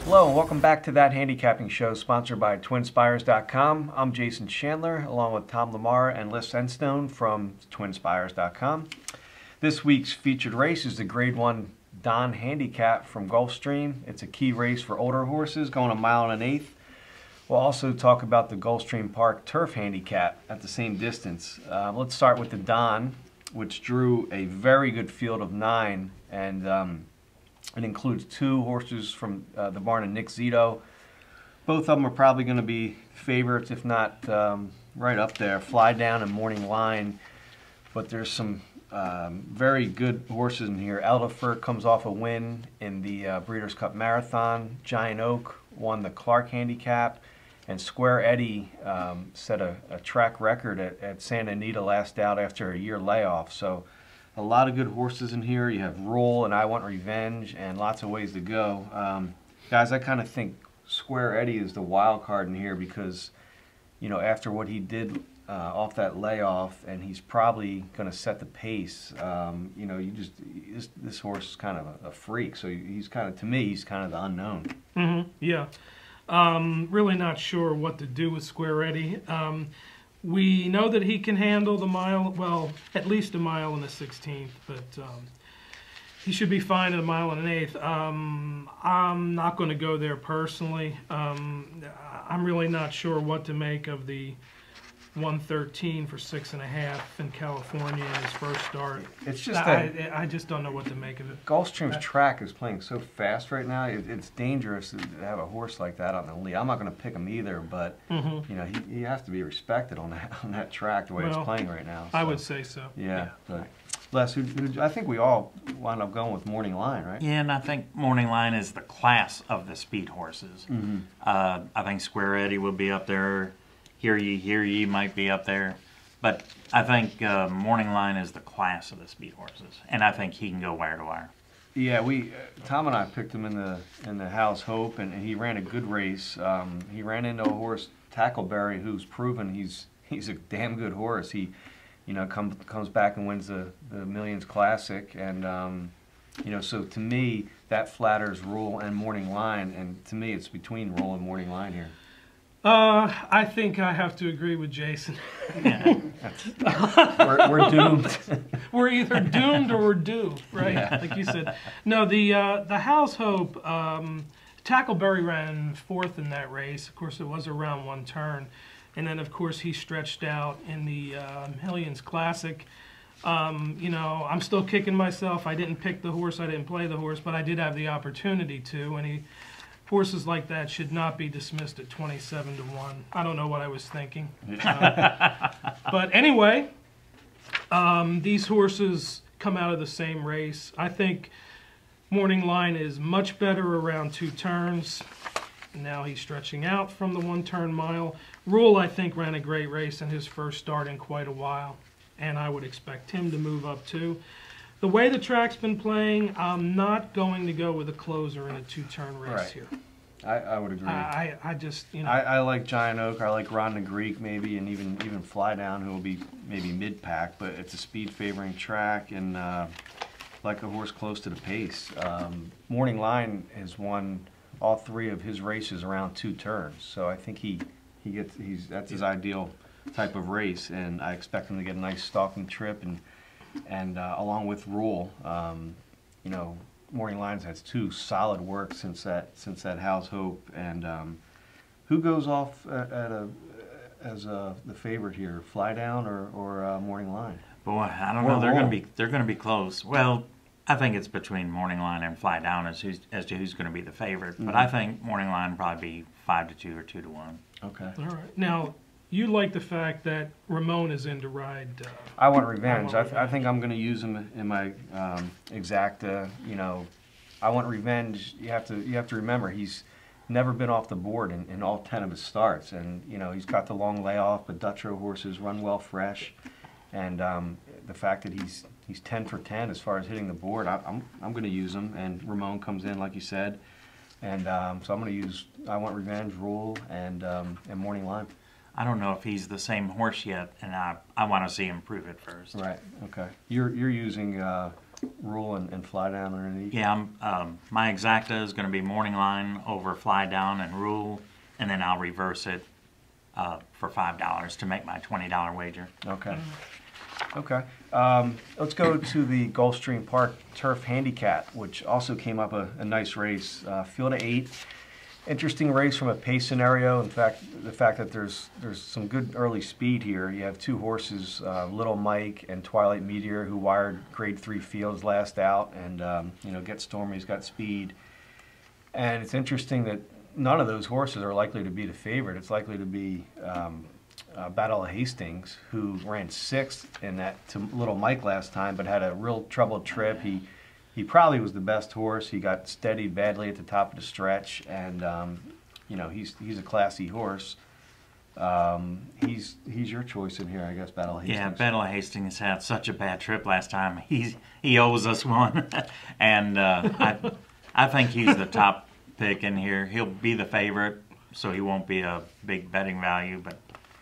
Hello and welcome back to That Handicapping Show, sponsored by TwinSpires.com. I'm Jason Chandler, along with Tom Lamar and Liz Enstone from TwinSpires.com. This week's featured race is the Grade 1 Donn Handicap from Gulrstream. It's a key race for older horses, going 1 1/8 miles. We'll also talk about the Gulrstream Park Turf Handicap at the same distance. Let's start with the Donn, which drew a very good field of 9, and it includes 2 horses from the barn of Nick Zito. Both of them are probably going to be favorites, if not right up there. Fly Down and Morning Line. But there's some very good horses in here. Elderford comes off a win in the Breeders' Cup Marathon. Giant Oak won the Clark Handicap. And Square Eddie set a track record at Santa Anita last out after a year layoff. So a lot of good horses in here. You have Rule and I Want Revenge and lots of ways to go. Guys, I kind of think Square Eddie is the wild card in here because, you know, after what he did off that layoff, and he's probably going to set the pace. You know, this horse is kind of a freak. So he's kind of, to me, he's kind of the unknown. Mm-hmm. Yeah. Really not sure what to do with Square Eddie. We know that he can handle the mile, well, at least 1 mile and a 16th, but he should be fine at 1 1/8 miles. I'm not going to go there personally. I'm really not sure what to make of the 113 for 6.5 in California in his first start. It's just I just don't know what to make of it. Gulfstream's track is playing so fast right now. It's dangerous to have a horse like that on the lead. I'm not going to pick him either, but you know he has to be respected on that track the way it's playing right now. So. I would say so. Yeah, but Les, I think we all wound up going with Morning Line, right? Yeah, and I think Morning Line is the class of the speed horses. I think Square Eddie will be up there. Hear Ye might be up there. But I think Morning Line is the class of the speed horses. And I think he can go wire to wire. Yeah, Tom and I picked him in the House Hope, and he ran a good race. He ran into a horse, Tackleberry, who's proven he's a damn good horse. He, you know, comes back and wins the Millions Classic. And, you know, so to me, that flatters Rule and Morning Line. And to me, it's between Rule and Morning Line here. I think I have to agree with Jason. we're doomed. We're either doomed or we're due, right? Yeah. Like you said. No, the House Hope, Tackleberry ran 4th in that race. Of course, it was a round 1 turn. And then, of course, he stretched out in the Millions Classic. You know, I'm still kicking myself. I didn't pick the horse. I didn't play the horse, but I did have the opportunity to. And horses like that should not be dismissed at 27 to 1. I don't know what I was thinking. But anyway, these horses come out of the same race. I think Morning Line is much better around 2 turns. Now he's stretching out from the 1-turn mile. Rule, I think, ran a great race in his first start in quite a while, and I would expect him to move up too. The way the track's been playing, I'm not going to go with a closer in a 2-turn race here. I would agree. I just, you know. I like Giant Oak. I like Ron the Greek maybe, and even Fly Down, who will be maybe mid-pack, but it's a speed-favoring track, and like a horse close to the pace. Morning Line has won all 3 of his races around 2 turns, so I think that's his ideal type of race, and I expect him to get a nice stalking trip, and along with Rule, you know, Morning Lines has 2 solid works since that House Hope, and who goes off as the favorite here, Fly Down or Morning Line? Boy, I don't know. They're going to be close. Well, I think it's between Morning Line and Fly Down as to who's going to be the favorite. But I think Morning Line will probably be 5 to 2 or 2 to 1. Okay. All right. Now, you like the fact that Ramon is in to ride. I Want Revenge. I think I'm going to use him in my exacta. You know, I Want Revenge. You have to remember he's never been off the board in all 10 of his starts, and you know he's got the long layoff. But Dutro horses run well fresh, and the fact that he's 10 for 10 as far as hitting the board, I'm going to use him. And Ramon comes in like you said, and so I'm going to use I Want Revenge, Rule, and Morning Line. I don't know if he's the same horse yet, and I want to see him prove it first. Right. Okay. You're using rule and fly down underneath. Yeah, my exacta is going to be morning line over fly down and rule, and then I'll reverse it for $5 to make my $20 wager. Okay. Okay. Let's go to the Gulrstream Park Turf Handicap, which also came up a nice race. Field of 8. Interesting race from a pace scenario. In fact, the fact that there's some good early speed here. You have 2 horses, Little Mike and Twilight Meteor, who wired grade 3 fields last out, and you know, Get Stormy's got speed. And it's interesting that none of those horses are likely to be the favorite. It's likely to be Battle of Hastings, who ran 6th in that to Little Mike last time, but had a real troubled trip. He probably was the best horse. He got steadied badly at the top of the stretch, and you know, he's a classy horse. He's your choice in here, I guess. Battle of Hastings. Yeah, Battle of Hastings had such a bad trip last time. He owes us one, and I think he's the top pick in here. He'll be the favorite, so he won't be a big betting value, but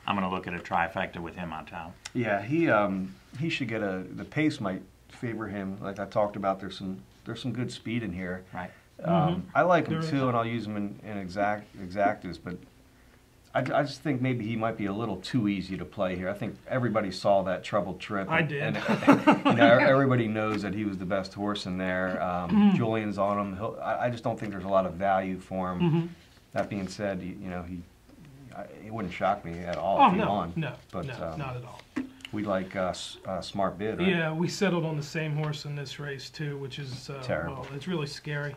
I'm going to look at a trifecta with him on top. Yeah, he should get the pace might favor him. Like I talked about, there's some good speed in here. Right. I like him too, and I'll use him in exactas, but I just think maybe he might be a little too easy to play here. I think everybody saw that troubled trip. I did. And, you know, everybody knows that he was the best horse in there. Julian's on him. I just don't think there's a lot of value for him. That being said, you know, it wouldn't shock me at all if he won. No, but, not at all. We like Smart Bid, right? Yeah, we settled on the same horse in this race too, which is terrible. well, it's really scary.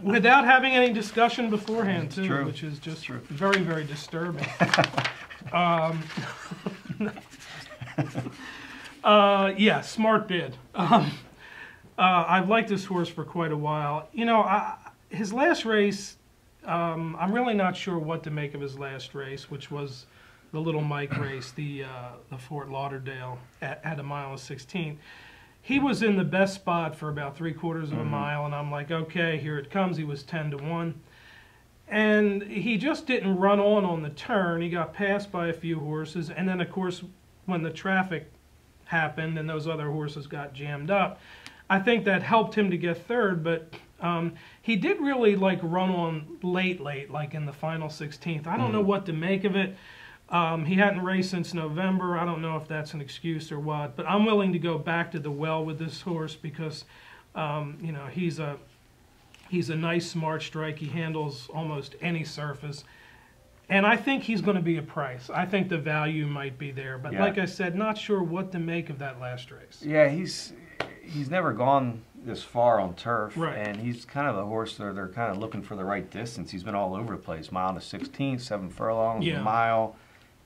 Without having any discussion beforehand too, true. which is just very, very disturbing. Yeah, Smart Bid. I've liked this horse for quite a while. You know, his last race, I'm really not sure what to make of his last race, which was the Little Mike race, the Fort Lauderdale at 1.16 miles. He was in the best spot for about 3/4 of a mile, and I'm like, okay, here it comes. He was 10-1. And he just didn't run on the turn. He got passed by a few horses, and then, of course, when the traffic happened and those other horses got jammed up, I think that helped him to get third, but he did really like run on late, like in the final 16th. I don't know what to make of it. He hadn't raced since November. I don't know if that's an excuse or what, but I'm willing to go back to the well with this horse because, you know, he's a nice smart strike. He handles almost any surface. And I think he's going to be a price. I think the value might be there. But like I said, not sure what to make of that last race. Yeah, he's never gone this far on turf. Right. And he's kind of the horse they're kind of looking for the right distance. He's been all over the place. Mile to 16, 7 furlongs, a mile.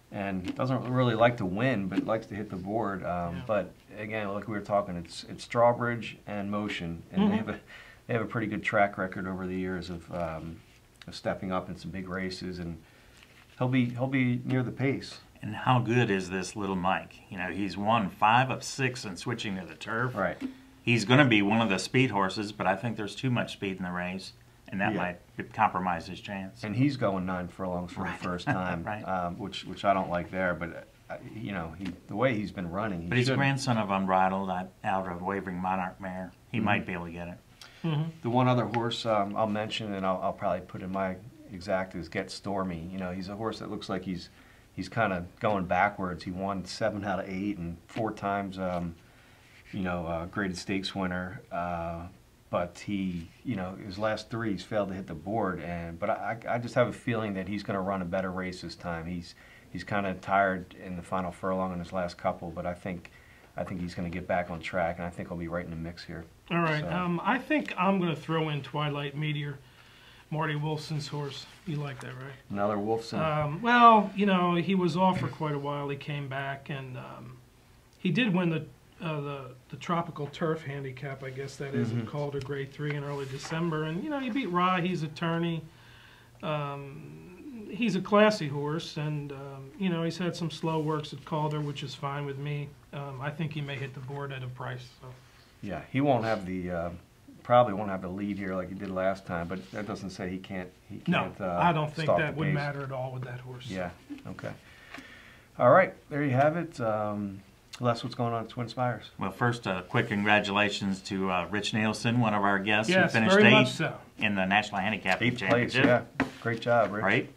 And doesn't really like to win, but likes to hit the board. But again, like we were talking, it's Strawbridge and Motion. And they have a pretty good track record over the years of stepping up in some big races, and he'll be near the pace. And how good is this Little Mike? You know, he's won 5 of 6 in switching to the turf. Right. He's going to be one of the speed horses, but I think there's too much speed in the race, and that might compromise his chance. And he's going 9 furlongs for the first time, which I don't like there. But you know, the way he's been running, but he's a grandson of Unbridled out of Wavering Monarch mare. He might be able to get it. The one other horse I'll mention, and I'll probably put in my exact, is Get Stormy. You know, he's a horse that looks like he's kind of going backwards. He won 7 out of 8 and 4 times, you know, graded stakes winner. But he, you know, his last 3 he's failed to hit the board. But I just have a feeling that he's going to run a better race this time. He's kind of tired in the final furlong in his last couple, but I think he's going to get back on track, and I think he'll be right in the mix here. All right. So. I think I'm going to throw in Twilight Meteor, Marty Wolfson's horse. You like that, right? Another Wolfson. Well, you know, he was off for quite a while. He came back, and he did win the Tropical Turf Handicap, I guess that is, at Calder Grade 3 in early December. And, you know, he beat Rye. He's a tourney. He's a classy horse, and, you know, he's had some slow works at Calder, which is fine with me. I think he may hit the board at a price. So. Yeah, he won't have the probably won't have the lead here like he did last time, but that doesn't say he can't. No, I don't think stalk that the would pace. matter at all with that horse. Yeah. Okay. All right. There you have it. Les, what's going on at Twin Spires? Well, first, quick congratulations to Rich Nielsen, one of our guests, Yes, who finished very much 8th so. in the National Handicapping 8th place. Championship. Yeah. Great job, Rich. Right.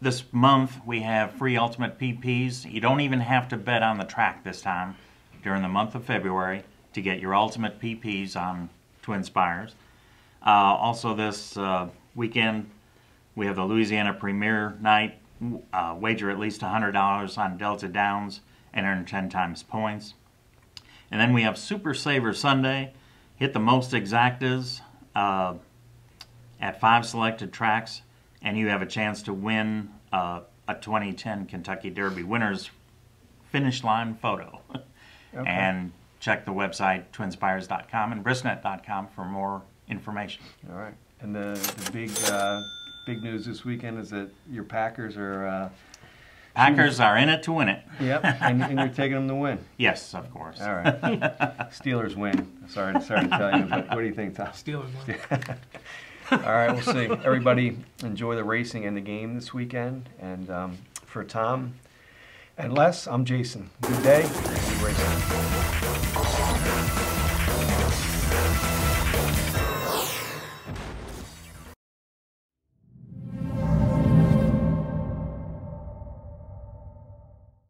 This month, we have free Ultimate PPs. You don't even have to bet on the track this time during the month of February to get your Ultimate PPs on Twin Spires. Also, this weekend, we have the Louisiana Premier Night. Wager at least $100 on Delta Downs and earn 10 times points. And then we have Super Saver Sunday. Hit the most exactas at 5 selected tracks, and you have a chance to win a 2010 Kentucky Derby winner's finish line photo. Okay. And check the website twinspires.com and brisnet.com for more information. All right. And the big news this weekend is that your Packers are... Packers are in it to win it. Yep, and you're taking them to win. Yes, of course. All right. Steelers win. Sorry to tell you, but what do you think, Tom? Steelers win. All right, we'll see. Everybody enjoy the racing and the game this weekend. And for Tom and Les, I'm Jason. Good day. Good racing.